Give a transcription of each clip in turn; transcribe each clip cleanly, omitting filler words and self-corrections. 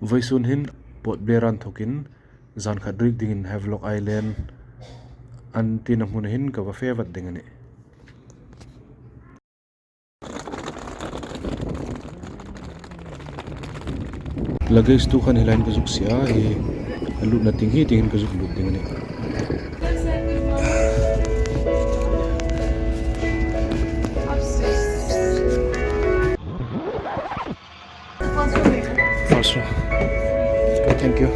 Voisun hin Port Beran thokin zan khadrik dingin Havelock Island an tinamun hin ka fevat dingani lagay stu khan hilain ka juk sia hi alut na ting hi tingin ka juk lut dingani also thank you.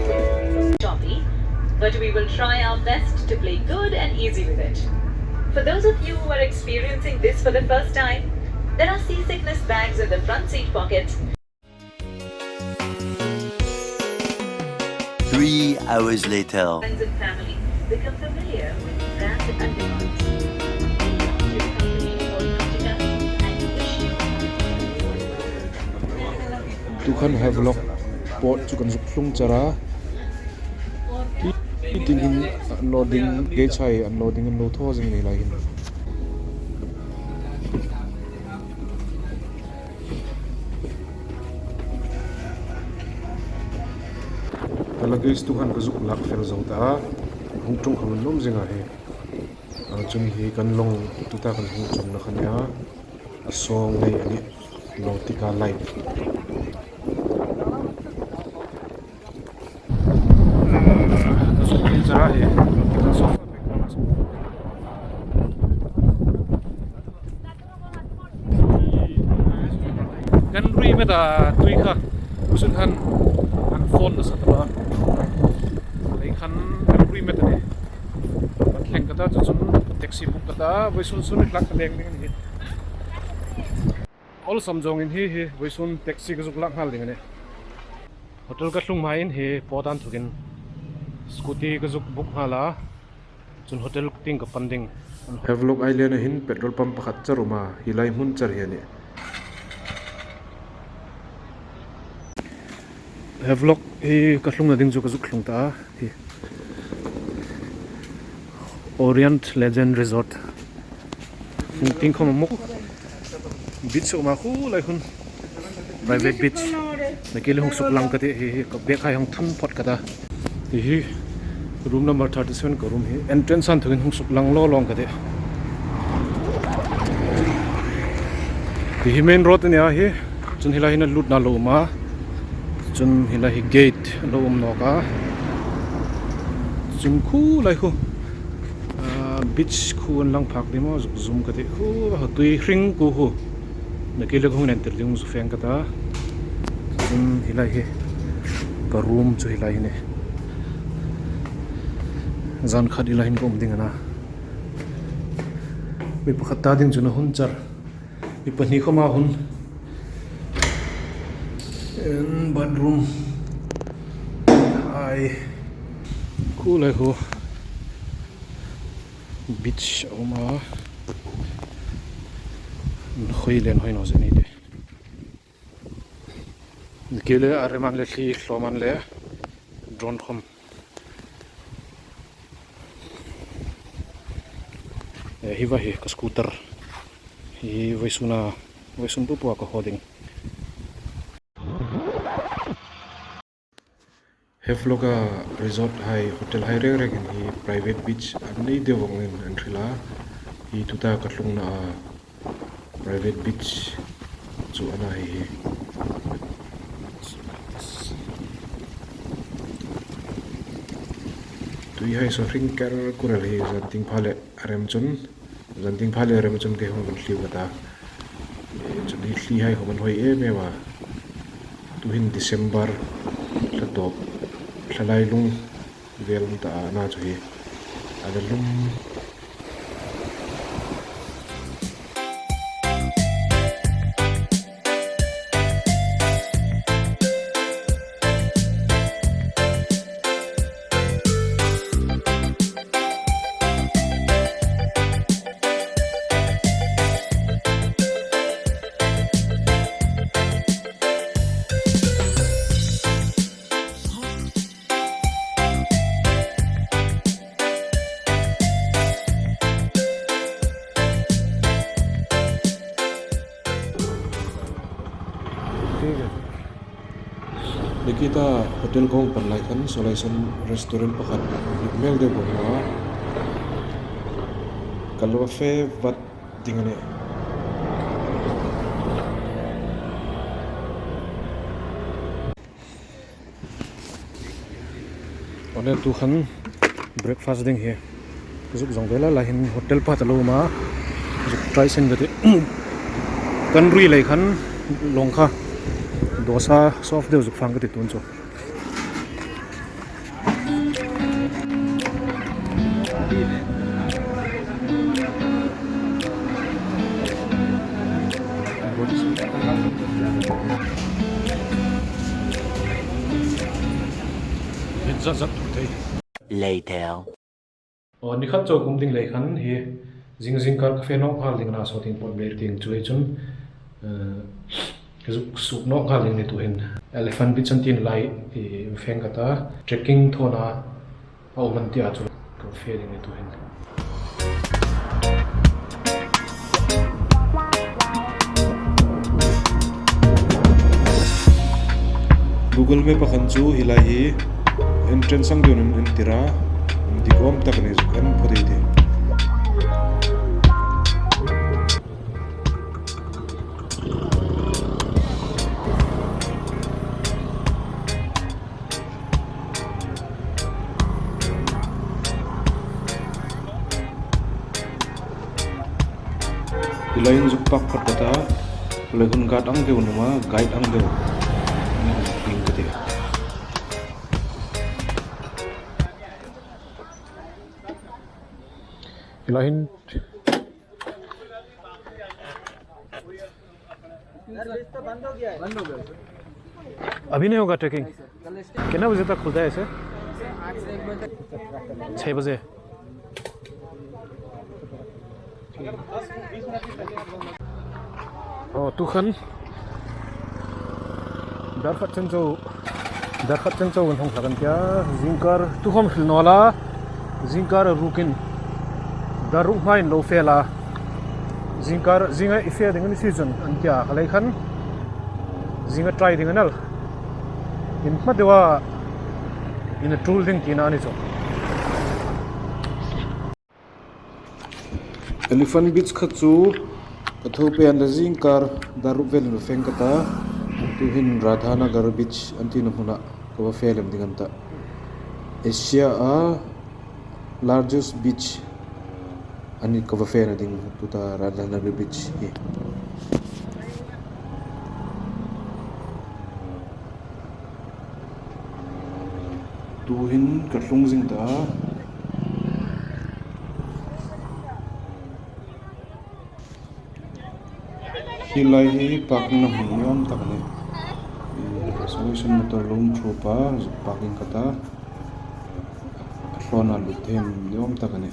But we will try our best to play good and easy with it. For those of you who are experiencing this for the first time, there are seasickness bags in the front seat pockets. 3 hours later. Friends and family become familiar with brand Andaman. Tukan Havelock port chukan zuklung chara tingin unloading gate chai unloading and load hosing ni lain talagay tukan ka zuklak fel zauta hungtung khaman nom zinga he chung hi kanlong tuta kan hungtung na khanya asong nei ani nautica life kan rui meta tui kha usun han an phone na satwa lei khan kan rui meta ni pat leng kata chun taxi book kata voisun sun lak leng ding ni all samjong in hi voisun taxi ka juk lak hal ding ni hotel ka hlung mai in he podan thukin scooty ka juk book hala chun hotel ting ka panding Havelock Island hin petrol pump pakhat charuma hilai mun char hiani Havelock hi ka hlung na ding chu ka juk hlung ta hi Orient Legend Resort ting khom mok beach ma khu lai hun private beach nakele hong suk lang ka te hi ka bek hai hong thun phot ka ta hi room number 37 ka room hi entrance an thuin hung suk lang lo long ka de hi main road ne a hi chun hilai na lut na lo ma chun hilai gate lo no ka chun khu lai khu beach khu an lang phak de mo zoom ka de khu ha tui hring ku hu na ke le khu nen ter ding su feng ka ta chun hilai hi ka room chu hilai ne zan khat ilahin ko umding ana mi pakhat ta ding chuna hun char mi pani khoma hun in bedroom ai cool ai ho beach oma khoi len hoi no zeni de kele areman le thli hloman le drone khom hiva hi ka scooter hi voisun pu ka holding Havelock resort hai hotel hai reng reng hi private beach anei dewang in anthila hi tuta ka hlung na private beach chu ana hi tui hai so ring kar kural hi zanting phale arem chun ke hon hliu kata chun hi hli hai homan hoi mewa tuhin December tlatop thalai lung vel ta na chu hi adalum Nikita hotel kong panlai kan solaisan restaurant pakat mel de bonga kalwa fe vat dingane one tu khan breakfast ding he kuzuk zong dela lahin hotel pa talo ma kuzuk try sen gate kan rui lai khan longkha dosa soft de zuk phang gate tun cho zat zat thei Later. ni khat cho kum ding lai khan hi jing kar cafe no khal ding na so ting pot ber ting chui chun kazuk sup no khal ding ni tu hin elephant bi chan tin lai e feng kata trekking thona au man tia chu cafe ding ni tu hin Google Map khan chu hilahi entrance sang dun en tira dikom tak ne kan phodi de ilain juk pak phatata legun gat ang de unuma guide ang de ping kete ilahin अभी नहीं होगा trekking कितना बजे तक खुलता है ऐसे 6 बजे tu khan dar khat chen chou hong thakan kya zingkar tu khom khil nola zingkar rukin daru main lo fela zingkar zinga ife ding ni season an kya khalai khan zinga try ding anal in madewa in a tool ding kina ni cho elephant beach khachu kathope and zingkar daru vel no fengkata tu hin Radhanagar beach antin huna ko felem dinganta Asia a largest beach ani ko fena ding tuta Radhanagar beach hi tu hin katlung jingta hilai hi parking na huniam takne solution motor room through pa parking kata hlona luthem niom takne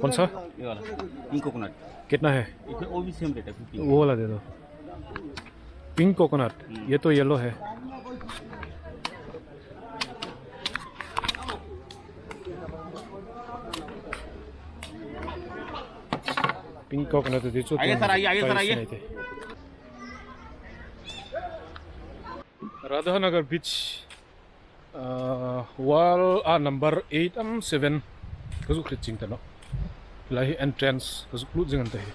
कौन सा ये वाला pink coconut कितना है इसमें वो भी same rate है 50 वो वाला दे दो पिंक कोकोनट ये तो येलो है पिंक कोकोनट दे दो आइए सर, आइए सर, आइए। राधानगर बीच wall number 8 7 kazuk khicing tano lahi entrance kazuk lu jingan tahi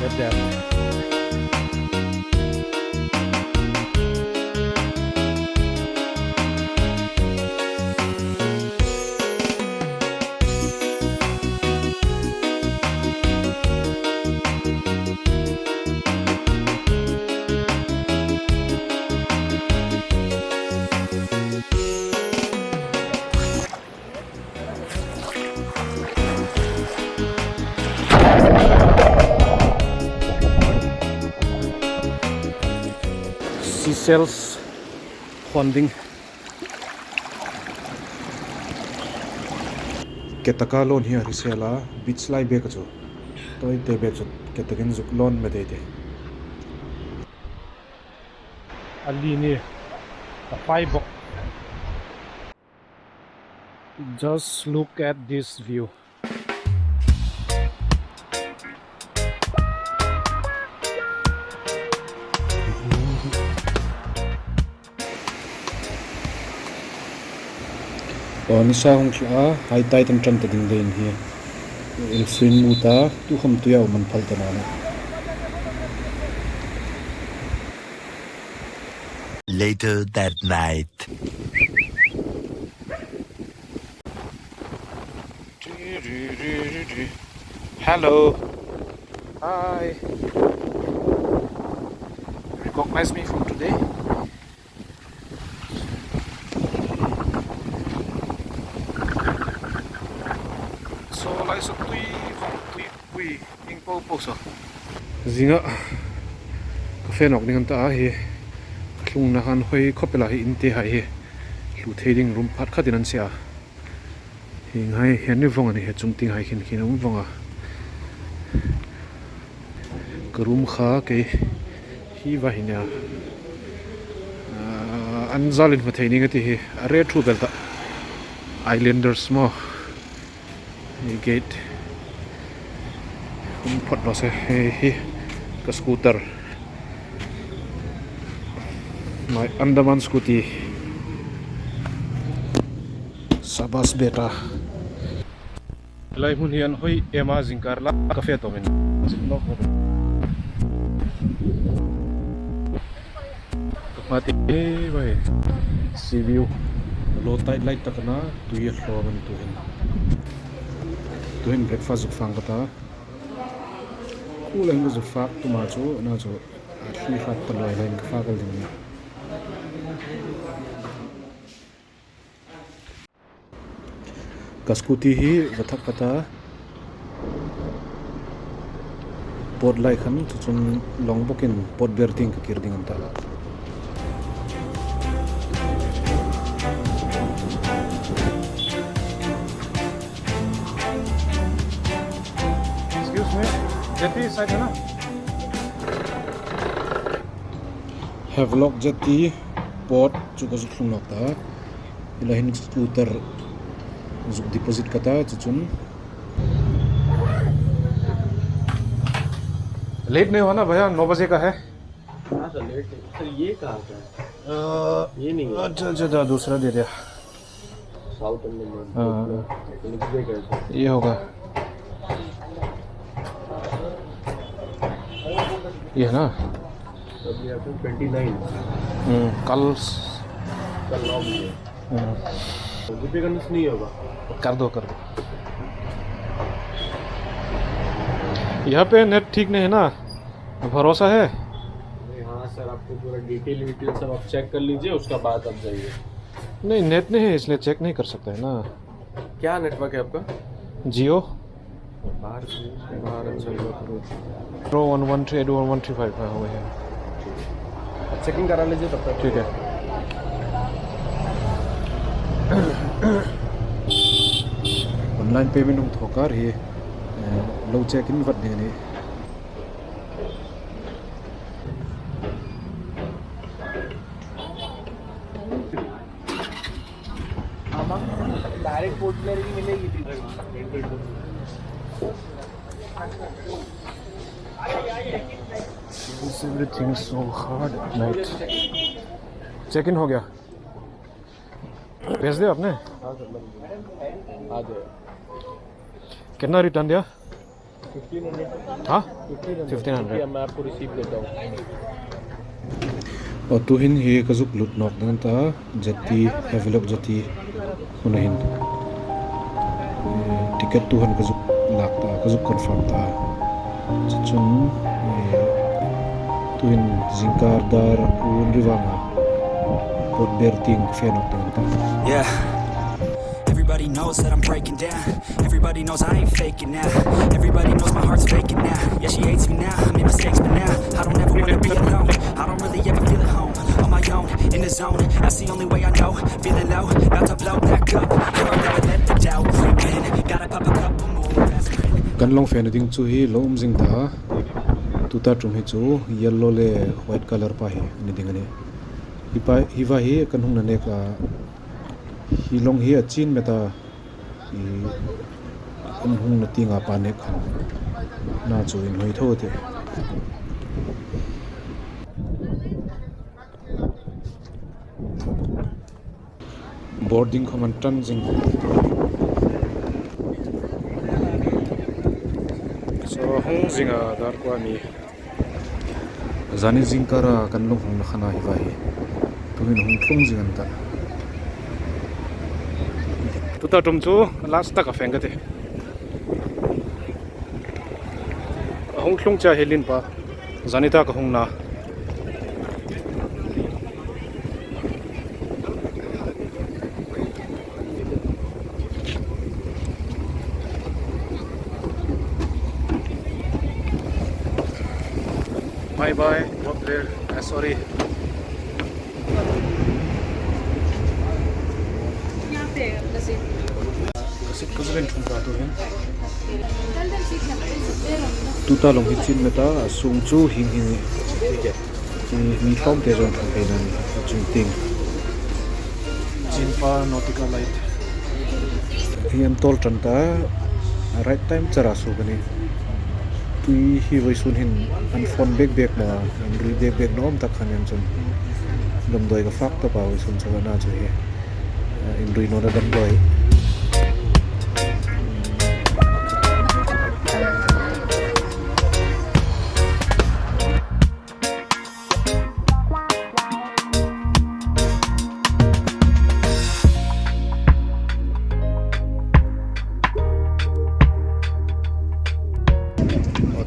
get that seashells funding ketaka loan here risela beach lai be ka chu toi te be chu ketakin zuk loan me de ali ni a 5 box. Just look at this view. Ni sa hong thla high tide and tram ta ding lein hi il fin muta tu kham tu yaw man phal ta na Later that night. Hello. Hi. Recognize me from today? So lai so tui vong tui ing po po so. Zinga cafe nok ning ta hi hlung na han hoi khopela hi in te hai hi lu thading room phat khatin an sia hi ngai hian ni vong ani he chung ting hai khin khin vonga ka room kha ke hi va hinya an zalin ma thaining ati hi are thu belta islanders mo gate phot lo se hi ka scooter my Andaman scooty sabas beta lai mun hian hoi ema jingkar la cafe to men mati vai sea view low tide light takana tu ye hlo man tu hin breakfast fang kata cool ang zo fak tu ma cho na cho atli fat paloi lang fa kal ding ka scooty hi wathak kata pot lai khan chu chun long bokin pot berting ka kirding anta jetty side है ना Havelock jetty port chuka zuklung nokta ilahin scooter zuk deposit kata chuchun late नहीं होना भैया 9 बजे का है हाँ sir late sir ये कहाँ का है ये नहीं है अच्छा दूसरा दे दिया साउथ अंडमान ये होगा ये है ना अभी आपको 29 कल 9 बजे रुपये का मिस नहीं होगा कर दो यहाँ पे नेट ठीक नहीं है ना भरोसा है हाँ सर आपको पूरा डिटेल सब आप चेक कर लीजिए उसका बाद आप जाइए नहीं नेट नहीं है इसलिए चेक नहीं कर सकते है ना क्या नेटवर्क है आपका जियो बाहर अच्छा 113 हुए हैं चेकिंग करा लीजिए तब तक ठीक है ऑनलाइन पेमेंट हम थोकार ही लो चेक इन वट देने डायरेक्ट पोर्ट प्लेयर की मिलेगी Everything is so hard at night. Check in हो गया भेज दिया आपने हाँ सर आ जाए कितना रिटर्न दिया 1500 हाँ 1500 मैं आपको रिसीव देता हूँ और तू हिन ये कजुक लूट नॉक नंता जति Havelock जति हुनहिन टिकट तू हन कजुक लागता कजुक कंफर्म ता चुन तू हिन जिंकार दार उन रिवांगा pot berting fenok nanta Yeah. Everybody knows that I'm breaking down. Everybody knows I ain't faking now. Everybody knows my heart's faking now. Yeah, she hates me now. I made mistakes, but now I don't ever wanna be alone. I don't really ever feel at home. On my own, in the zone. That's the only way I know. Feeling low, about to blow back up. Here I never let the doubt creep in. Gotta pop a couple more aspirin. kan long fan ding chu hi lo jing ta tu ta tum hi chu yellow le white color pa hi ni ding ani hi va hi kan hung na ne ka hi long hi a chin meta i kan hung na tinga pa ne khan na chu in hoi tho te boarding command tan jing so hung jinga dar kwa ni zani jingkara kan long hung na khana hi va hi tuhin hung thlung jingan ta tuta tum chu last ta ka feng ka te hung thlung cha helin pa zanita ka hung na bye bye walk there sorry kasip kazren thung ka to hen tuta long hi chin meta sung chu hing hing mi thom te jon thung pe nan chung ting chin pa nautical light hian tol tan ta right time chara su gani tui hi vai sun hin an phone bek ma an ri bek nom ta khan yan chun dam doi ka fak ta pa vai sun chawa na chu he in ri no da dam doi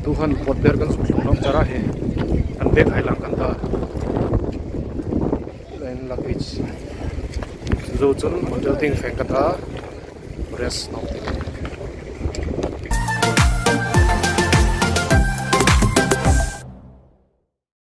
tuhan pot ber kan sung nom chara he an bek hai lang kan ta len luggage zo chun hotel thing feng ka ta rest no